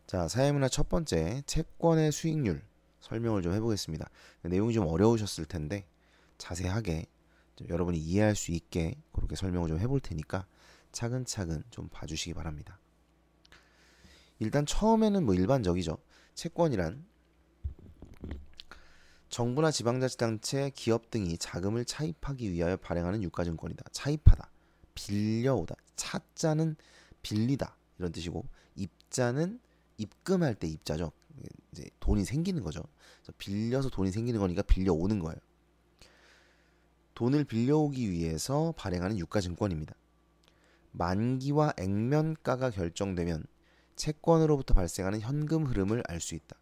자, 사회문화 첫 번째, 채권의 수익률 설명을 좀 해보겠습니다. 내용이 좀 어려우셨을 텐데 자세하게 좀 여러분이 이해할 수 있게 그렇게 설명을 좀 해볼 테니까 차근차근 좀 봐주시기 바랍니다. 일단 처음에는 뭐 일반적이죠. 채권이란 정부나 지방자치단체, 기업 등이 자금을 차입하기 위하여 발행하는 유가증권이다. 차입하다, 빌려오다. 차자는 빌리다 이런 뜻이고, 입자는 입금할 때 입자죠. 이제 돈이 생기는 거죠. 그래서 빌려서 돈이 생기는 거니까 빌려오는 거예요. 돈을 빌려오기 위해서 발행하는 유가증권입니다. 만기와 액면가가 결정되면 채권으로부터 발생하는 현금 흐름을 알 수 있다.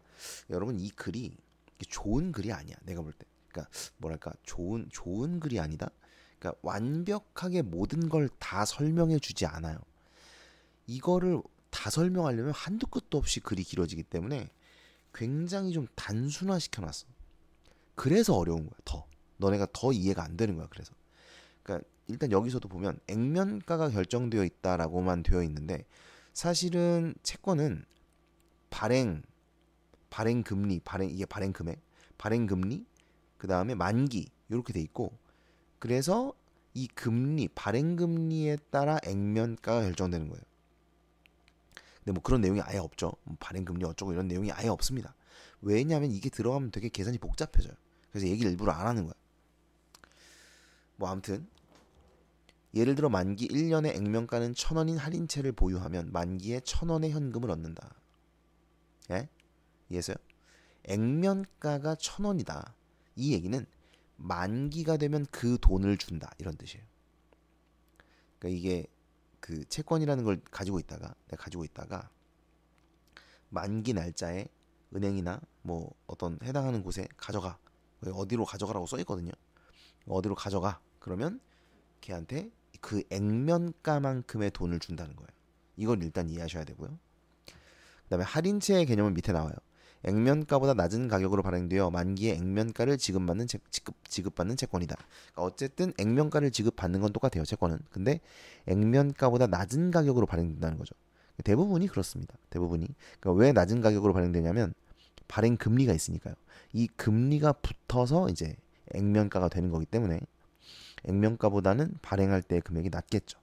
여러분, 이 글이 좋은 글이 아니야. 내가 볼 때. 그러니까 뭐랄까, 좋은 글이 아니다. 그러니까 완벽하게 모든 걸 다 설명해 주지 않아요. 이거를 다 설명하려면 한도 끝도 없이 글이 길어지기 때문에 굉장히 좀 단순화 시켜놨어. 그래서 어려운 거야. 너네가 더 이해가 안 되는 거야. 그래서 그러니까 일단 여기서도 보면 액면가가 결정되어 있다라고만 되어 있는데, 사실은 채권은 발행 금리, 이게 발행 금액, 발행 금리, 그 다음에 만기 이렇게 돼 있고, 그래서 이 금리, 발행 금리에 따라 액면가가 결정되는 거예요. 근데 뭐 그런 내용이 아예 없죠. 발행 금리 어쩌고 이런 내용이 아예 없습니다. 왜냐하면 이게 들어가면 되게 계산이 복잡해져요. 그래서 얘기를 일부러 안 하는 거야. 뭐 아무튼 예를 들어 만기 1년의 액면가는 1,000원인 할인채를 보유하면 만기에 1,000원의 현금을 얻는다. 예? 이해했어요? 액면가가 1,000원이다. 이 얘기는 만기가 되면 그 돈을 준다 이런 뜻이에요. 그러니까 이게 그 채권이라는 걸 내가 가지고 있다가 만기 날짜에 은행이나 뭐 어떤 해당하는 곳에 가져가. 어디로 가져가라고 써 있거든요. 어디로 가져가. 그러면 걔한테 그 액면가만큼의 돈을 준다는 거예요. 이걸 일단 이해하셔야 되고요. 그다음에 할인채의 개념은 밑에 나와요. 액면가보다 낮은 가격으로 발행되어 만기에 액면가를 지급받는 채권이다. 그러니까 어쨌든 액면가를 지급받는 건 똑같아요. 채권은. 근데 액면가보다 낮은 가격으로 발행된다는 거죠. 대부분이 그렇습니다. 대부분이. 그러니까 왜 낮은 가격으로 발행되냐면 발행 금리가 있으니까요. 이 금리가 붙어서 이제 액면가가 되는 거기 때문에 액면가보다는 발행할 때 금액이 낮겠죠.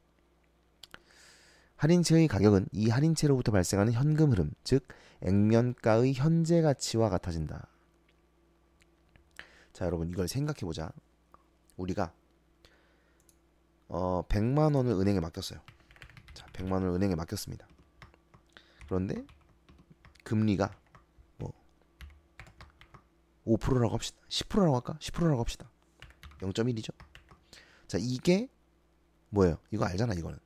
할인채의 가격은 이 할인채로부터 발생하는 현금 흐름, 즉 액면가의 현재 가치와 같아진다. 자, 여러분 이걸 생각해 보자. 우리가 100만 원을 은행에 맡겼어요. 자, 100만 원을 은행에 맡겼습니다. 그런데 금리가 뭐 5%라고 합시다. 10%라고 할까? 10%라고 합시다. 0.1이죠. 자, 이게 뭐예요? 이거 알잖아, 이거는.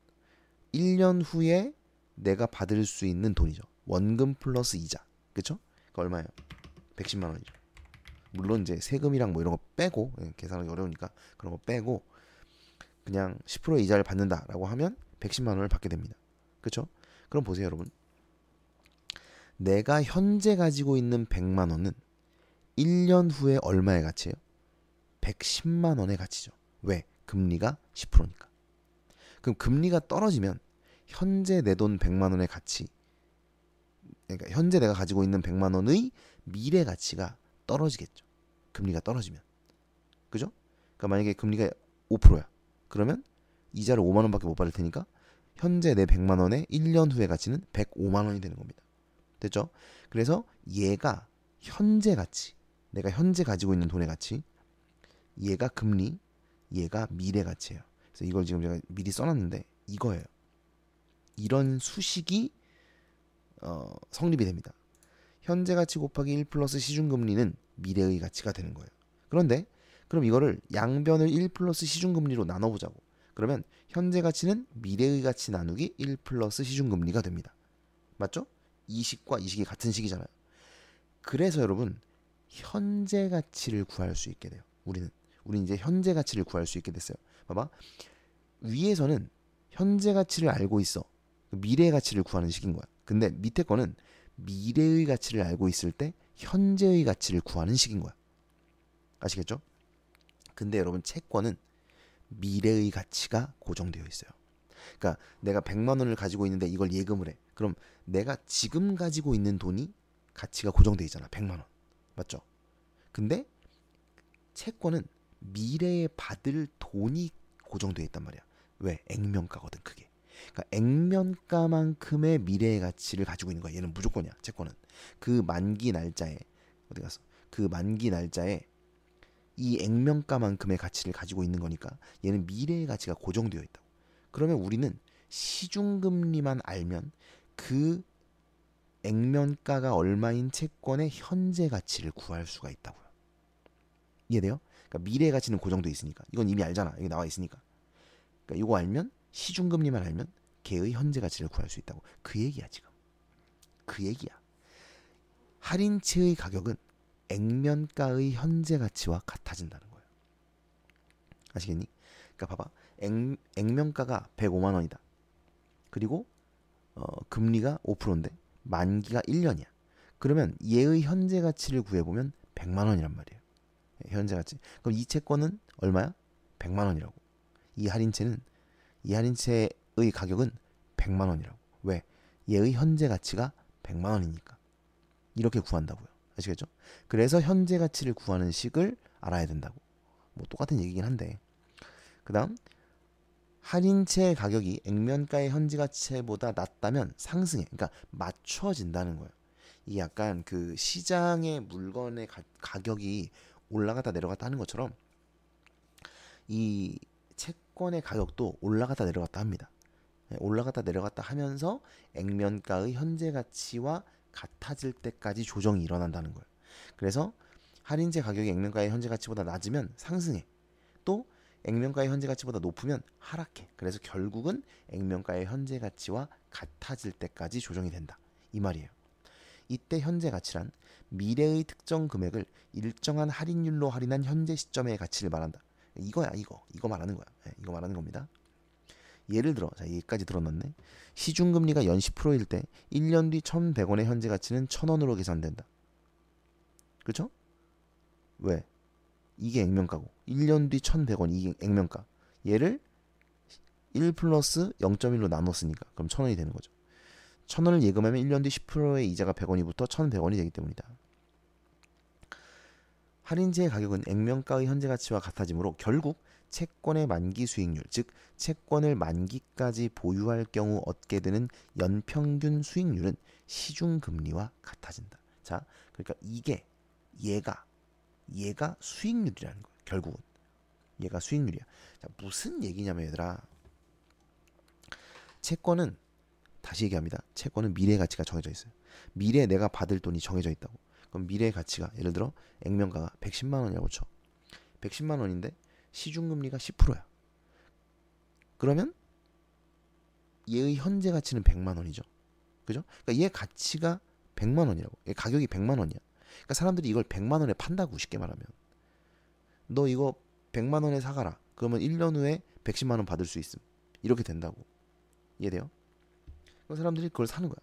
1년 후에 내가 받을 수 있는 돈이죠. 원금 플러스 이자. 그쵸? 그 얼마예요? 110만 원이죠. 물론 이제 세금이랑 뭐 이런 거 빼고, 계산하기 어려우니까 그런 거 빼고 그냥 10%의 이자를 받는다라고 하면 110만 원을 받게 됩니다. 그쵸? 그럼 보세요, 여러분. 내가 현재 가지고 있는 100만 원은 1년 후에 얼마의 가치예요? 110만 원의 가치죠. 왜? 금리가 10%니까. 그럼 금리가 떨어지면 현재 내 돈 100만 원의 가치, 그러니까 현재 내가 가지고 있는 100만 원의 미래 가치가 떨어지겠죠. 금리가 떨어지면. 그죠? 그러니까 만약에 금리가 5%야. 그러면 이자를 5만 원밖에 못 받을 테니까 현재 내 100만 원의 1년 후의 가치는 105만 원이 되는 겁니다. 됐죠? 그래서 얘가 현재 가치, 내가 현재 가지고 있는 돈의 가치, 얘가 금리, 얘가 미래 가치예요. 그래서 이걸 지금 제가 미리 써놨는데 이거예요. 이런 수식이 성립이 됩니다. 현재 가치 곱하기 1 플러스 시중금리는 미래의 가치가 되는 거예요. 그런데 그럼 이거를 양변을 1 플러스 시중금리로 나눠보자고. 그러면 현재 가치는 미래의 가치 나누기 1 플러스 시중금리가 됩니다. 맞죠? 이 식과 이 식이 같은 식이잖아요. 그래서 여러분, 현재 가치를 구할 수 있게 돼요. 우리는 이제 현재 가치를 구할 수 있게 됐어요. 봐봐. 위에서는 현재 가치를 알고 있어. 미래의 가치를 구하는 식인 거야. 근데 밑에 거는 미래의 가치를 알고 있을 때 현재의 가치를 구하는 식인 거야. 아시겠죠? 근데 여러분, 채권은 미래의 가치가 고정되어 있어요. 그러니까 내가 100만 원을 가지고 있는데 이걸 예금을 해. 그럼 내가 지금 가지고 있는 돈이 가치가 고정돼 있잖아. 100만 원. 맞죠? 근데 채권은 미래에 받을 돈이 고정돼 있단 말이야. 왜? 액면가거든, 그게. 그러니까 액면가만큼의 미래의 가치를 가지고 있는 거야. 얘는 무조건이야. 채권은. 그 만기 날짜에 어디 갔어? 그 만기 날짜에 이 액면가만큼의 가치를 가지고 있는 거니까 얘는 미래의 가치가 고정되어 있다고. 그러면 우리는 시중금리만 알면 그 액면가가 얼마인 채권의 현재 가치를 구할 수가 있다고요. 이해돼요? 그러니까 미래의 가치는 고정되어 있으니까. 이건 이미 알잖아. 여기 나와 있으니까. 그러니까 이거 알면 시중금리만 알면 걔의 현재 가치를 구할 수 있다고. 그 얘기야 지금. 그 얘기야. 할인채의 가격은 액면가의 현재 가치와 같아진다는 거예요. 아시겠니? 그러니까 봐봐. 액면가가 105만 원이다. 그리고 금리가 5%인데 만기가 1년이야. 그러면 얘의 현재 가치를 구해보면 100만 원이란 말이에요. 현재 가치. 그럼 이 채권은 얼마야? 100만 원이라고. 이 할인채의 가격은 100만 원이라고. 왜? 얘의 현재 가치가 100만 원이니까. 이렇게 구한다고요. 아시겠죠? 그래서 현재 가치를 구하는 식을 알아야 된다고. 뭐 똑같은 얘기긴 한데. 그다음 할인채 가격이 액면가의 현재 가치보다 낮다면 상승해. 그러니까 맞춰진다는 거예요. 이 약간 그 시장의 물건의 가격이 올라갔다 내려갔다 하는 것처럼 이 채권의 가격도 올라갔다 내려갔다 합니다. 올라갔다 내려갔다 하면서 액면가의 현재 가치와 같아질 때까지 조정이 일어난다는 거예요. 그래서 할인제 가격이 액면가의 현재 가치보다 낮으면 상승해. 또 액면가의 현재 가치보다 높으면 하락해. 그래서 결국은 액면가의 현재 가치와 같아질 때까지 조정이 된다. 이 말이에요. 이때 현재 가치란 미래의 특정 금액을 일정한 할인율로 할인한 현재 시점의 가치를 말한다. 이거야, 이거 말하는 거야. 이거 말하는 겁니다. 예를 들어, 자, 여기까지 들어놨네. 시중금리가 연 10%일 때 1년 뒤 1,100원의 현재 가치는 1,000원으로 계산된다. 그렇죠? 왜? 이게 액면가고 1년 뒤 1,100원 이게 액면가. 얘를 1 플러스 0.1로 나눴으니까 그럼 1,000원이 되는 거죠. 1,000원을 예금하면 1년 뒤 10%의 이자가 100원이 붙어 1,100원이 되기 때문이다. 할인제의 가격은 액면가의 현재 가치와 같아지므로 결국 채권의 만기 수익률, 즉 채권을 만기까지 보유할 경우 얻게 되는 연평균 수익률은 시중금리와 같아진다. 자, 그러니까 얘가 수익률이라는 거예요. 결국은 얘가 수익률이야. 자, 무슨 얘기냐면 얘들아, 채권은 다시 얘기합니다. 채권은 미래의 가치가 정해져 있어요. 미래에 내가 받을 돈이 정해져 있다고. 그럼 미래의 가치가 예를 들어 액면가가 110만 원이라고 쳐. 110만 원인데 시중금리가 10%야. 그러면 얘의 현재 가치는 100만 원이죠. 그죠? 그러니까 얘 가치가 100만 원이라고. 얘 가격이 100만 원이야. 그러니까 사람들이 이걸 100만 원에 판다고 쉽게 말하면. 너 이거 100만 원에 사가라. 그러면 1년 후에 110만 원 받을 수 있음. 이렇게 된다고. 이해돼요? 그럼 사람들이 그걸 사는 거야.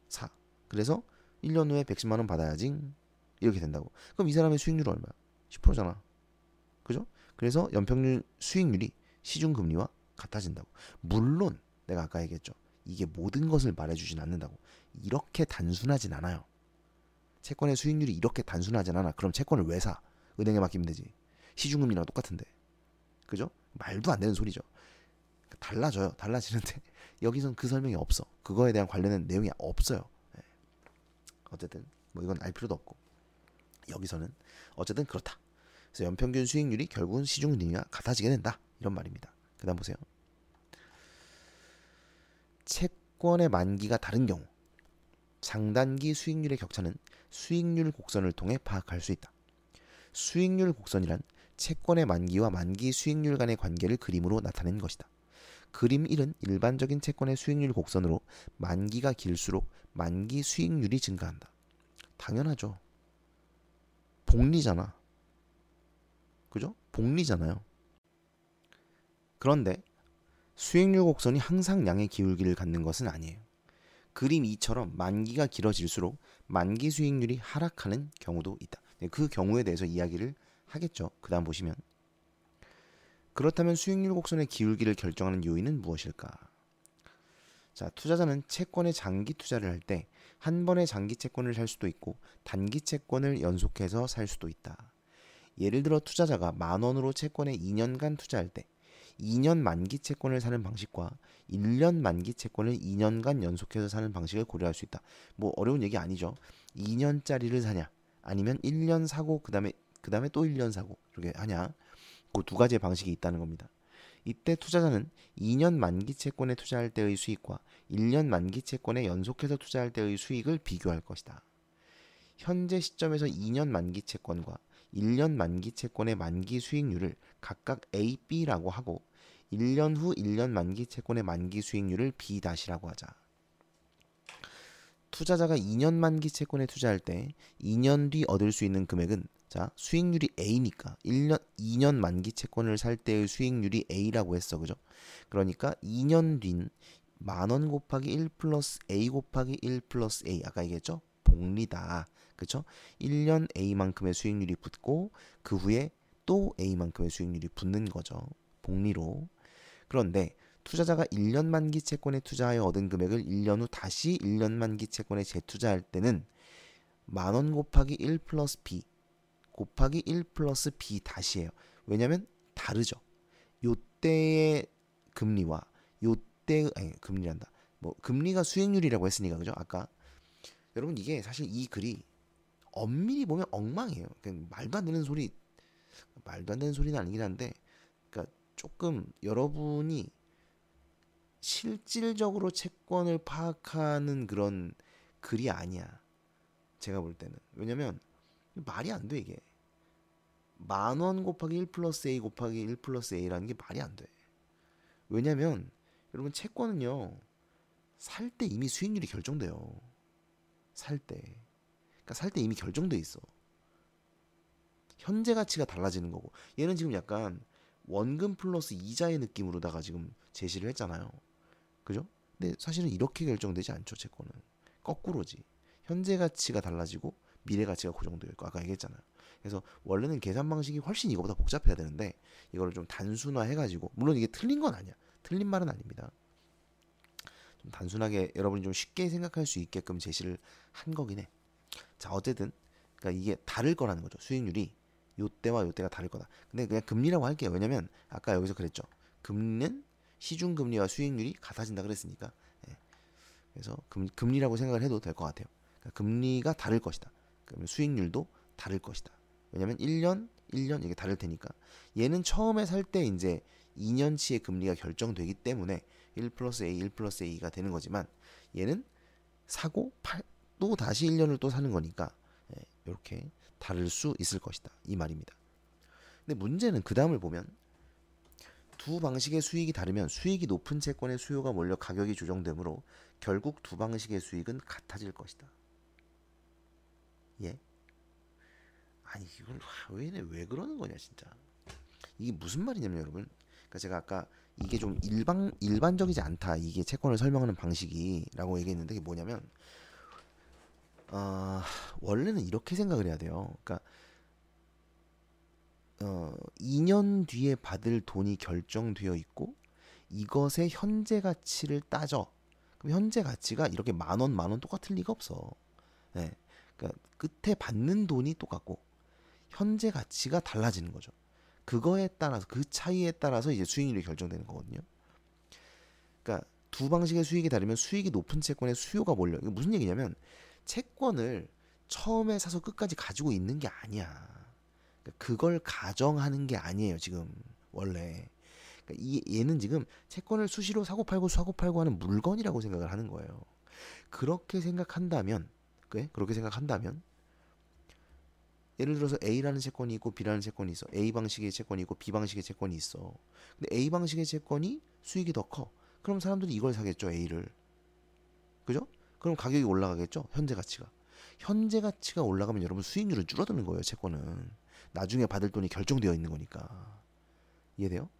사. 그래서 1년 후에 110만 원 받아야지. 이렇게 된다고. 그럼 이 사람의 수익률은 얼마야? 10%잖아. 그죠? 그래서 연평균 수익률이 시중금리와 같아진다고. 물론 내가 아까 얘기했죠. 이게 모든 것을 말해주진 않는다고. 이렇게 단순하진 않아요. 채권의 수익률이 이렇게 단순하진 않아. 그럼 채권을 왜 사? 은행에 맡기면 되지. 시중금리랑 똑같은데. 그죠? 말도 안 되는 소리죠. 달라져요. 달라지는데 여기선 그 설명이 없어. 그거에 대한 관련된 내용이 없어요. 어쨌든 뭐 이건 알 필요도 없고. 여기서는 어쨌든 그렇다. 그래서 연평균 수익률이 결국은 시중금리와 같아지게 된다. 이런 말입니다. 그 다음 보세요. 채권의 만기가 다른 경우 장단기 수익률의 격차는 수익률 곡선을 통해 파악할 수 있다. 수익률 곡선이란 채권의 만기와 만기 수익률 간의 관계를 그림으로 나타낸 것이다. 그림 1은 일반적인 채권의 수익률 곡선으로 만기가 길수록 만기 수익률이 증가한다. 당연하죠. 복리잖아. 그죠? 복리잖아요. 그런데 수익률 곡선이 항상 양의 기울기를 갖는 것은 아니에요. 그림 2처럼 만기가 길어질수록 만기 수익률이 하락하는 경우도 있다. 그 경우에 대해서 이야기를 하겠죠. 그 다음 보시면 그렇다면 수익률 곡선의 기울기를 결정하는 요인은 무엇일까? 자, 투자자는 채권에 장기 투자를 할 때 한 번에 장기 채권을 살 수도 있고 단기 채권을 연속해서 살 수도 있다. 예를 들어 투자자가 10,000원으로 채권에 2년간 투자할 때 2년 만기 채권을 사는 방식과 1년 만기 채권을 2년간 연속해서 사는 방식을 고려할 수 있다. 뭐 어려운 얘기 아니죠. 2년짜리를 사냐 아니면 1년 사고 그다음에 또 1년 사고 이렇게 하냐. 그 두 가지의 방식이 있다는 겁니다. 이때 투자자는 2년 만기 채권에 투자할 때의 수익과 1년 만기 채권에 연속해서 투자할 때의 수익을 비교할 것이다. 현재 시점에서 2년 만기 채권과 1년 만기 채권의 만기 수익률을 각각 A, B라고 하고 1년 후 1년 만기 채권의 만기 수익률을 B-라고 하자. 투자자가 2년 만기 채권에 투자할 때 2년 뒤 얻을 수 있는 금액은 자, 수익률이 A니까 2년 만기 채권을 살 때의 수익률이 A라고 했어. 그죠? 그러니까 2년 뒤는 10,000원 곱하기 1 플러스 A 곱하기 1 플러스 A 아까 얘기했죠? 복리다. 그쵸? 1년 A만큼의 수익률이 붙고 그 후에 또 A만큼의 수익률이 붙는 거죠. 복리로. 그런데 투자자가 1년 만기 채권에 투자하여 얻은 금액을 1년 후 다시 1년 만기 채권에 재투자할 때는 10,000원 곱하기 1 플러스 B 곱하기 1 플러스 B 다시예요. 왜냐면 다르죠. 요때의 금리와 요때의 금리란다. 뭐 금리가 수익률이라고 했으니까 그죠? 아까 여러분 이게 사실 이 글이 엄밀히 보면 엉망이에요. 그냥 말도 안 되는 소리는 아니긴 한데, 그러니까 조금 여러분이 실질적으로 채권을 파악하는 그런 글이 아니야. 제가 볼 때는. 왜냐면 말이 안 돼 이게. 10,000원 곱하기 1 플러스 A 곱하기 1 플러스 A라는 게 말이 안 돼. 왜냐면 여러분 채권은요. 살 때 이미 수익률이 결정돼요. 살 때. 그러니까 살 때 이미 결정돼 있어. 현재 가치가 달라지는 거고. 얘는 지금 약간 원금 플러스 이자의 느낌으로다가 지금 제시를 했잖아요. 그죠? 근데 사실은 이렇게 결정되지 않죠, 채권은. 거꾸로지. 현재 가치가 달라지고 미래 가치가 고정되어 있고 아까 얘기했잖아요. 그래서 원래는 계산 방식이 훨씬 이거보다 복잡해야 되는데 이거를 좀 단순화해가지고 물론 이게 틀린 건 아니야. 틀린 말은 아닙니다. 좀 단순하게 여러분이 좀 쉽게 생각할 수 있게끔 제시를 한 거긴 해. 자 어쨌든 그러니까 이게 다를 거라는 거죠. 수익률이 요때와 요때가 다를 거다. 근데 그냥 금리라고 할게요. 왜냐면 아까 여기서 그랬죠. 금리는 시중금리와 수익률이 같아진다 그랬으니까 그래서 금리라고 생각을 해도 될 것 같아요. 그러니까 금리가 다를 것이다. 그러면 수익률도 다를 것이다. 왜냐면 1년 이게 다를 테니까 얘는 처음에 살 때 이제 2년치의 금리가 결정되기 때문에 1 플러스 A, 1 플러스 A가 되는 거지만 얘는 사고 또 다시 1년을 또 사는 거니까 이렇게 다를 수 있을 것이다. 이 말입니다. 근데 문제는 그 다음을 보면 두 방식의 수익이 다르면 수익이 높은 채권의 수요가 몰려 가격이 조정되므로 결국 두 방식의 수익은 같아질 것이다. 예? 아니 이걸 왜 그러는 거냐 진짜. 이게 무슨 말이냐면 여러분. 그러니까 제가 아까 이게 좀 일반적이지 않다. 이게 채권을 설명하는 방식이라고 얘기했는데 이게 뭐냐면 원래는 이렇게 생각을 해야 돼요. 그러니까 2년 뒤에 받을 돈이 결정되어 있고 이것의 현재 가치를 따져. 그럼 현재 가치가 이렇게 10,000원 똑같을 리가 없어. 네. 그러니까 끝에 받는 돈이 똑같고 현재 가치가 달라지는 거죠. 그거에 따라서 그 차이에 따라서 이제 수익률이 결정되는 거거든요. 그러니까 두 방식의 수익이 다르면 수익이 높은 채권에 수요가 몰려. 이게 무슨 얘기냐면 채권을 처음에 사서 끝까지 가지고 있는 게 아니야. 그러니까 그걸 가정하는 게 아니에요 지금 원래. 그러니까 얘는 지금 채권을 수시로 사고 팔고 하는 물건이라고 생각을 하는 거예요. 그렇게 생각한다면 예를 들어서 A라는 채권이 있고 B라는 채권이 있어. A 방식의 채권이 있고 B 방식의 채권이 있어. 근데 A 방식의 채권이 수익이 더 커. 그럼 사람들이 이걸 사겠죠, A를. 그죠? 그럼 가격이 올라가겠죠, 현재 가치가. 현재 가치가 올라가면 여러분 수익률은 줄어드는 거예요, 채권은. 나중에 받을 돈이 결정되어 있는 거니까. 이해돼요?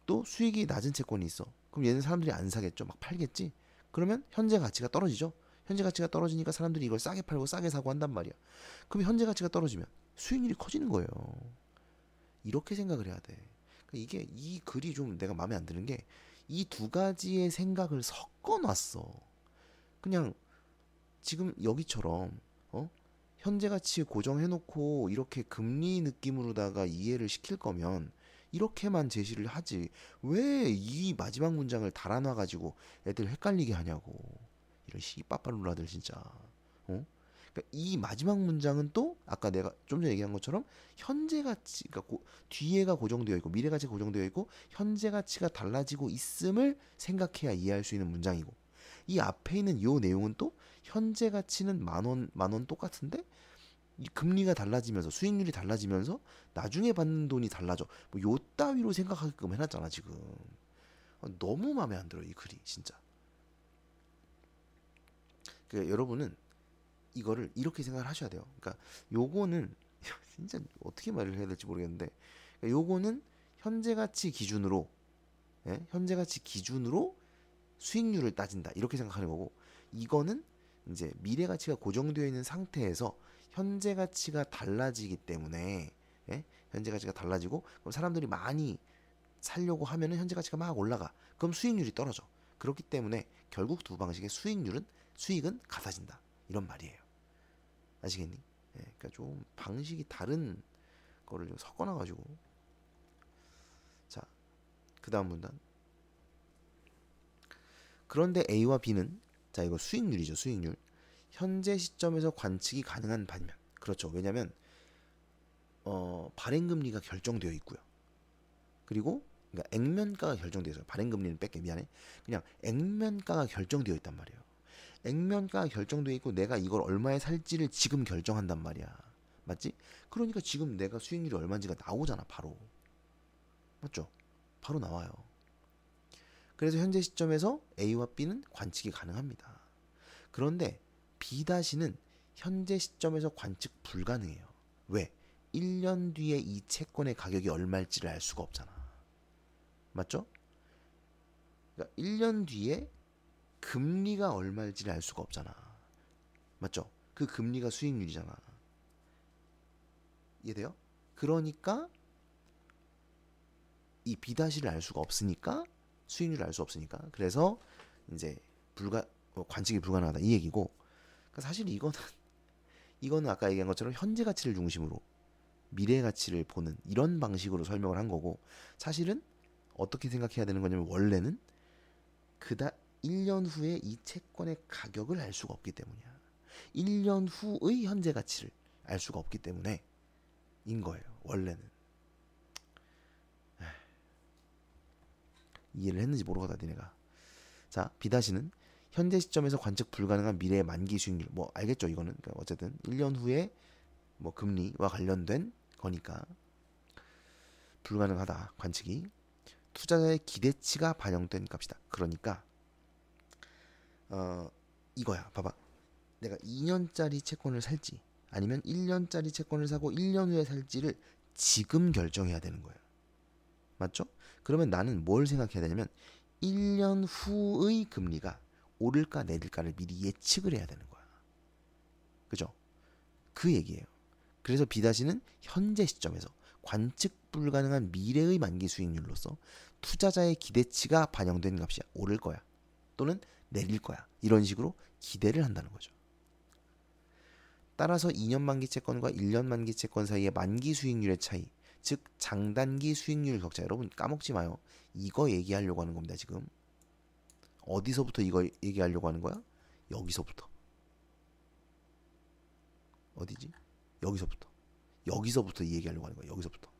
또 수익이 낮은 채권이 있어. 그럼 얘는 사람들이 안 사겠죠, 막 팔겠지. 그러면 현재 가치가 떨어지죠. 현재 가치가 떨어지니까 사람들이 이걸 싸게 팔고 싸게 사고 한단 말이야. 그럼 현재 가치가 떨어지면 수익률이 커지는 거예요. 이렇게 생각을 해야 돼. 그러니까 이게 이 글이 좀 내가 마음에 안 드는 게 이 두 가지의 생각을 섞어 놨어. 그냥 지금 여기처럼 현재 가치 고정해 놓고 이렇게 금리 느낌으로다가 이해를 시킬 거면 이렇게만 제시를 하지. 왜 이 마지막 문장을 달아놔 가지고 애들 헷갈리게 하냐고. 이런 씨빠빠룰라들 진짜. 그러니까 이 마지막 문장은 또 아까 내가 좀 전에 얘기한 것처럼 현재 가치, 그러니까 뒤에가 고정되어 있고 미래 가치가 고정되어 있고 현재 가치가 달라지고 있음을 생각해야 이해할 수 있는 문장이고, 이 앞에 있는 요 내용은 또 현재 가치는 만 원 똑같은데 이 금리가 달라지면서 수익률이 달라지면서 나중에 받는 돈이 달라져. 뭐 요 따위로 생각하게끔 해놨잖아 지금. 너무 마음에 안 들어 이 글이 진짜. 그 여러분은 이거를 이렇게 생각을 하셔야 돼요. 그러니까 요거는 진짜 어떻게 말을 해야 될지 모르겠는데, 그러니까 요거는 현재 가치 기준으로, 현재 가치 기준으로 수익률을 따진다 이렇게 생각하는 거고, 이거는 이제 미래 가치가 고정되어 있는 상태에서 현재 가치가 달라지기 때문에, 현재 가치가 달라지고 그럼 사람들이 많이 살려고 하면은 현재 가치가 막 올라가. 그럼 수익률이 떨어져. 그렇기 때문에 결국 두 방식의 수익은 같아진다 이런 말이에요. 아시겠니? 그러니까 좀 방식이 다른 거를 좀 섞어놔가지고. 자, 그 다음 문단. 그런데 A와 B는, 자 이거 수익률이죠. 수익률. 현재 시점에서 관측이 가능한 반면, 그렇죠. 왜냐면 발행금리가 결정되어 있고요. 그리고 그러니까 액면가가 결정되어 있어요. 발행금리는 뺄게, 미안해. 그냥 액면가가 결정되어 있단 말이에요. 액면가가 결정되어 있고 내가 이걸 얼마에 살지를 지금 결정한단 말이야. 맞지? 그러니까 지금 내가 수익률이 얼마인지가 나오잖아 바로. 맞죠? 바로 나와요. 그래서 현재 시점에서 A와 B는 관측이 가능합니다. 그런데 B-는 현재 시점에서 관측 불가능해요. 왜? 1년 뒤에 이 채권의 가격이 얼마일지를 알 수가 없잖아. 맞죠? 그러니까 1년 뒤에 금리가 얼마일지를 알 수가 없잖아. 맞죠? 그 금리가 수익률이잖아. 이해돼요? 그러니까 이 B-를 알 수가 없으니까 수익률을 알 수 없으니까, 그래서 이제 관측이 불가능하다 이 얘기고, 그러니까 사실 이거는 아까 얘기한 것처럼 현재 가치를 중심으로 미래 가치를 보는 이런 방식으로 설명을 한 거고, 사실은 어떻게 생각해야 되는 거냐면 원래는 그다 1년 후에 이 채권의 가격을 알 수가 없기 때문이야. 1년 후의 현재 가치를 알 수가 없기 때문에 인 거예요. 원래는. 이해를 했는지 모르겠다 니네가. 자, B-는 현재 시점에서 관측 불가능한 미래의 만기 수익률. 뭐 알겠죠 이거는. 그러니까 어쨌든 1년 후에 뭐 금리와 관련된 거니까 불가능하다 관측이. 투자자의 기대치가 반영된 값이다. 그러니까 이거야. 봐봐. 내가 2년짜리 채권을 살지 아니면 1년짜리 채권을 사고 1년 후에 살지를 지금 결정해야 되는 거예요. 맞죠? 그러면 나는 뭘 생각해야 되냐면 1년 후의 금리가 오를까 내릴까를 미리 예측을 해야 되는 거야. 그죠? 그 얘기예요. 그래서 B-는 현재 시점에서 관측 불가능한 미래의 만기 수익률로서 투자자의 기대치가 반영된 값이 오를 거야 또는 내릴 거야, 이런 식으로 기대를 한다는 거죠. 따라서 2년 만기 채권과 1년 만기 채권 사이의 만기 수익률의 차이, 즉 장단기 수익률 격차. 여러분 까먹지 마요. 이거 얘기하려고 하는 겁니다. 지금 어디서부터 이거 얘기하려고 하는 거야? 여기서부터. 어디지? 여기서부터 이 얘기하려고 하는 거야. 여기서부터.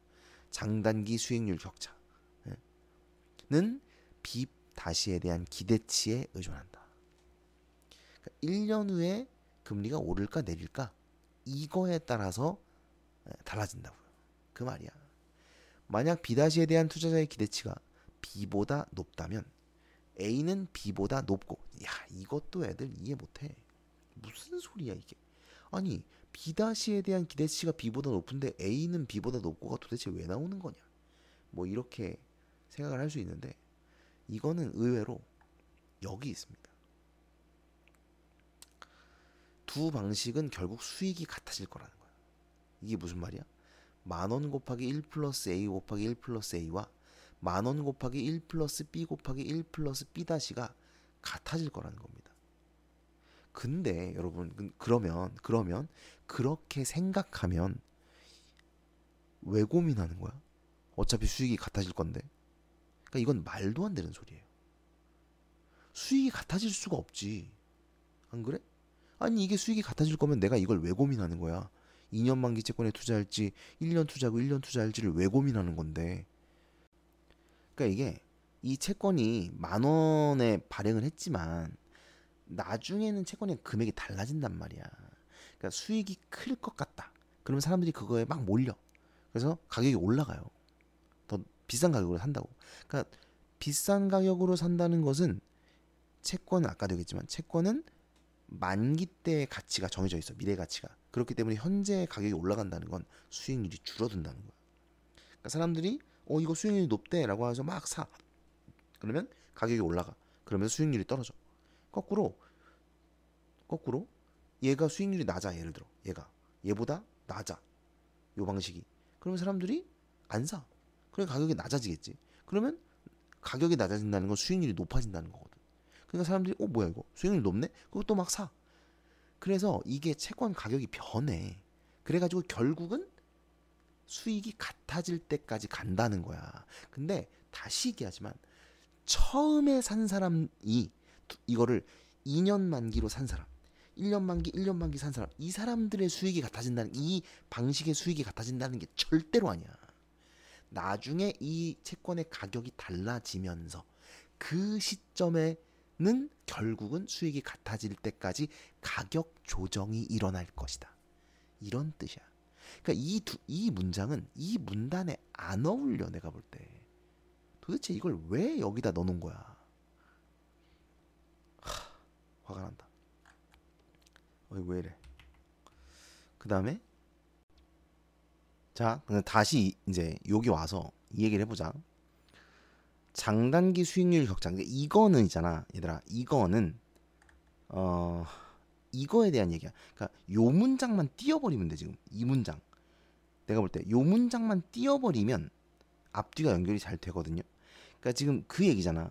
장단기 수익률 격차는 B-에 대한 기대치에 의존한다. 그러니까 1년 후에 금리가 오를까 내릴까 이거에 따라서 달라진다고요. 그 말이야. 만약 B-에 대한 투자자의 기대치가 B보다 높다면 A는 B보다 높고, 야 이것도 애들 이해 못해. 무슨 소리야 이게. 아니 B-에 대한 기대치가 B보다 높은데 A는 B보다 높고가 도대체 왜 나오는 거냐, 뭐 이렇게 생각을 할 수 있는데, 이거는 의외로 여기 있습니다. 두 방식은 결국 수익이 같아질 거라는 거야. 이게 무슨 말이야? 10,000원 곱하기 1 플러스 A 곱하기 1 플러스 A와 만원 곱하기 1 플러스 B 곱하기 1 플러스 B 다시가 같아질 거라는 겁니다. 근데 여러분 그러면 그렇게 생각하면 왜 고민하는 거야? 어차피 수익이 같아질 건데. 그러니까 이건 말도 안 되는 소리예요. 수익이 같아질 수가 없지. 안 그래? 아니 이게 수익이 같아질 거면 내가 이걸 왜 고민하는 거야? 2년 만기 채권에 투자할지 1년 투자하고 1년 투자할지를 왜 고민하는 건데. 그러니까 이게 이 채권이 10,000원에 발행을 했지만 나중에는 채권의 금액이 달라진단 말이야. 그러니까 수익이 클 것 같다. 그러면 사람들이 그거에 막 몰려. 그래서 가격이 올라가요. 더 비싼 가격으로 산다고. 그러니까 비싼 가격으로 산다는 것은 채권은 아까도 얘기했지만 채권은 만기 때의 가치가 정해져 있어. 미래 가치가. 그렇기 때문에 현재 가격이 올라간다는 건 수익률이 줄어든다는 거야. 그러니까 사람들이 이거 수익률이 높대라고 해서 막 사. 그러면 가격이 올라가. 그러면서 수익률이 떨어져. 거꾸로 얘가 수익률이 낮아. 예를 들어 얘보다 낮아. 요 방식이. 그러면 사람들이 안 사. 그러면 가격이 낮아지겠지. 그러면 가격이 낮아진다는 건 수익률이 높아진다는 거거든. 그러니까 사람들이 뭐야 이거 수익률이 높네? 그것도 막 사. 그래서 이게 채권 가격이 변해. 그래가지고 결국은 수익이 같아질 때까지 간다는 거야. 근데 다시 얘기하지만 처음에 산 사람이 이거를 2년 만기로 산 사람, 1년 만기, 1년 만기 산 사람, 이 사람들의 수익이 같아진다는, 이 방식의 수익이 같아진다는 게 절대로 아니야. 나중에 이 채권의 가격이 달라지면서 그 시점에는 결국은 수익이 같아질 때까지 가격 조정이 일어날 것이다. 이런 뜻이야. 그러니까 이 문장은 이 문단에 안 어울려. 내가 볼 때 도대체 이걸 왜 여기다 넣어놓은 거야. 화가 난다. 왜 이래. 그 다음에 자 다시 이제 여기 와서 이 얘기를 해보자. 장단기 수익률 격차. 이거는 있잖아 얘들아. 이거는 이거에 대한 얘기야. 그러니까 요 문장만 띄워버리면 돼. 지금 이 문장 내가 볼 때 요 문장만 띄워버리면 앞뒤가 연결이 잘 되거든요. 그러니까 지금 그 얘기잖아.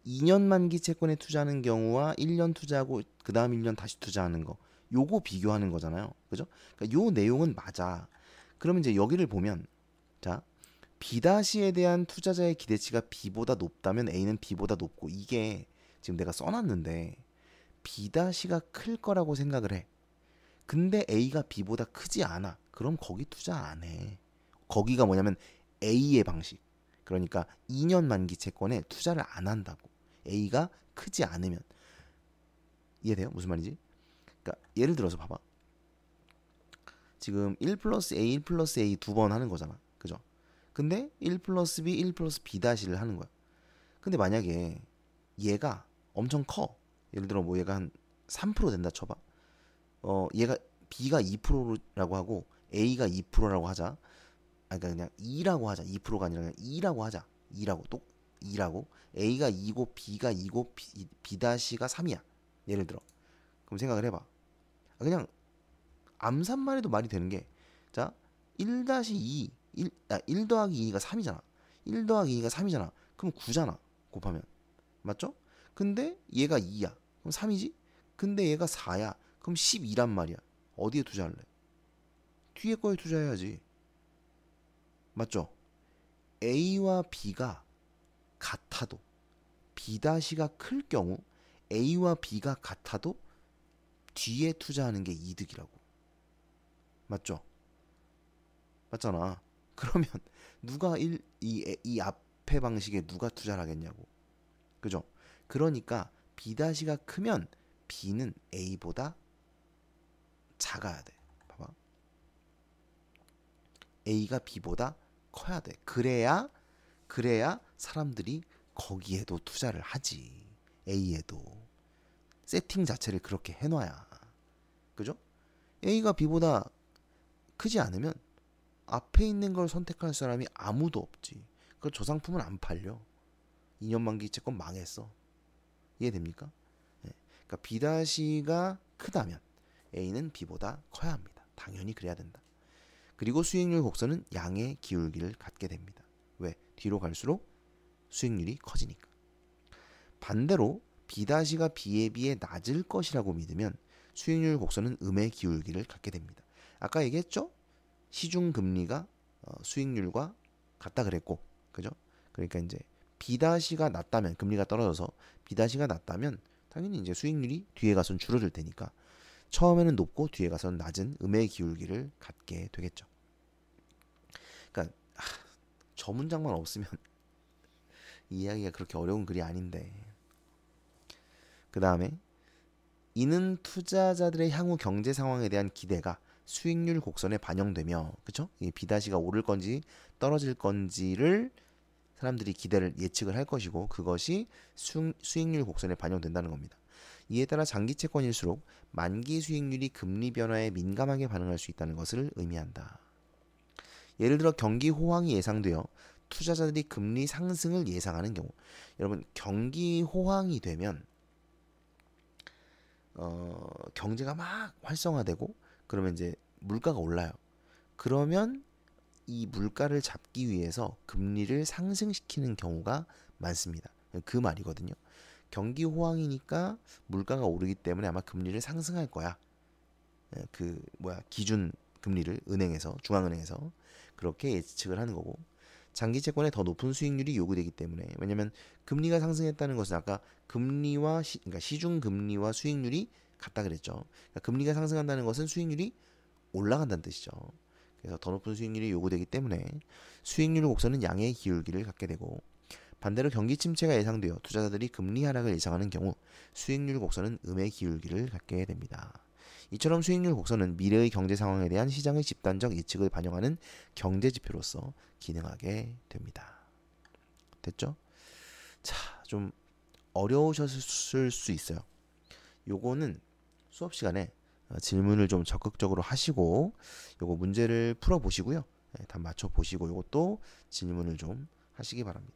2년 만기 채권에 투자하는 경우와 1년 투자하고 그 다음 1년 다시 투자하는 거, 요거 비교하는 거잖아요. 그죠? 그러니까 요 내용은 맞아. 그러면 이제 여기를 보면 자 B'에 대한 투자자의 기대치가 B보다 높다면 A는 B보다 높고, 이게 지금 내가 써놨는데 B'가 클 거라고 생각을 해. 근데 A가 B보다 크지 않아. 그럼 거기 투자 안 해. 거기가 뭐냐면 A의 방식. 그러니까 2년 만기 채권에 투자를 안 한다고. A가 크지 않으면. 이해돼요? 무슨 말인지? 그러니까 예를 들어서 봐봐. 지금 1 플러스 A, 1 플러스 A 두 번 하는 거잖아. 그죠? 근데 1 플러스 B, 1 플러스 B 다시를 하는 거야. 근데 만약에 얘가 엄청 커. 예를 들어 뭐 얘가 한 3% 된다 쳐봐. 얘가 B가 2%라고 하고 A가 2%라고 하자. 그러니까 그냥 2라고 하자. 2%가 아니라 그냥 2라고 하자. 2라고 A가 2고 B가 2고 B-가 3이야. 예를 들어. 그럼 생각을 해봐. 그냥 암산만 해도 말이 되는 게, 자 1-2 1 더하기 2가 3이잖아. 1 더하기 2가 3이잖아. 그럼 9잖아. 곱하면. 맞죠? 근데 얘가 2야. 그럼 3이지? 근데 얘가 4야. 그럼 12란 말이야. 어디에 투자할래? 뒤에 거에 투자해야지. 맞죠? A와 B가 같아도 B-가 클 경우 A와 B가 같아도 뒤에 투자하는 게 이득이라고. 맞죠? 맞잖아. 그러면 누가 이 앞에 방식에 누가 투자를 하겠냐고. 그죠? 그러니까 B-가 크면 B는 A보다 작아야 돼. 봐봐. A가 B보다 커야 돼. 그래야 사람들이 거기에도 투자를 하지. A에도. 세팅 자체를 그렇게 해놔야. 그죠? A가 B보다 크지 않으면 앞에 있는 걸 선택할 사람이 아무도 없지. 그 저 상품은 안 팔려. 2년 만기 채권 망했어. 이해됩니까? 네. 그러니까 B-가 크다면 A는 B보다 커야 합니다. 당연히 그래야 된다. 그리고 수익률 곡선은 양의 기울기를 갖게 됩니다. 왜? 뒤로 갈수록 수익률이 커지니까. 반대로 B-가 B에 비해 낮을 것이라고 믿으면 수익률 곡선은 음의 기울기를 갖게 됩니다. 아까 얘기했죠? 시중 금리가 수익률과 같다 그랬고, 그죠? 그러니까 이제 B-가 낮다면, 금리가 떨어져서 B-가 낮다면 당연히 이제 수익률이 뒤에 가서는 줄어들 테니까 처음에는 높고 뒤에 가서는 낮은 음의 기울기를 갖게 되겠죠. 그러니까 저 문장만 없으면 이해하기가 그렇게 어려운 글이 아닌데. 그 다음에 이는 투자자들의 향후 경제 상황에 대한 기대가 수익률 곡선에 반영되며, 그쵸? 이 B-가 오를 건지 떨어질 건지를 사람들이 기대를 예측을 할 것이고, 그것이 수익률 곡선에 반영된다는 겁니다. 이에 따라 장기 채권일수록 만기 수익률이 금리 변화에 민감하게 반응할 수 있다는 것을 의미한다. 예를 들어 경기 호황이 예상되어 투자자들이 금리 상승을 예상하는 경우, 여러분 경기 호황이 되면 경제가 막 활성화되고 그러면 이제 물가가 올라요. 그러면 이 물가를 잡기 위해서 금리를 상승시키는 경우가 많습니다. 그 말이거든요. 경기 호황이니까 물가가 오르기 때문에 아마 금리를 상승할 거야. 기준 금리를 중앙은행에서 그렇게 예측을 하는 거고, 장기 채권에 더 높은 수익률이 요구되기 때문에, 왜냐면 금리가 상승했다는 것은 아까 금리와 그러니까 시중 금리와 수익률이 같다 그랬죠. 그러니까 금리가 상승한다는 것은 수익률이 올라간다는 뜻이죠. 그래서 더 높은 수익률이 요구되기 때문에 수익률 곡선은 양의 기울기를 갖게 되고, 반대로 경기 침체가 예상되어 투자자들이 금리 하락을 예상하는 경우 수익률 곡선은 음의 기울기를 갖게 됩니다. 이처럼 수익률 곡선은 미래의 경제 상황에 대한 시장의 집단적 예측을 반영하는 경제 지표로서 기능하게 됩니다. 됐죠? 자, 좀 어려우셨을 수 있어요. 요거는 수업 시간에 질문을 좀 적극적으로 하시고 요거 문제를 풀어 보시고요. 답 맞춰 보시고 요것도 질문을 좀 하시기 바랍니다.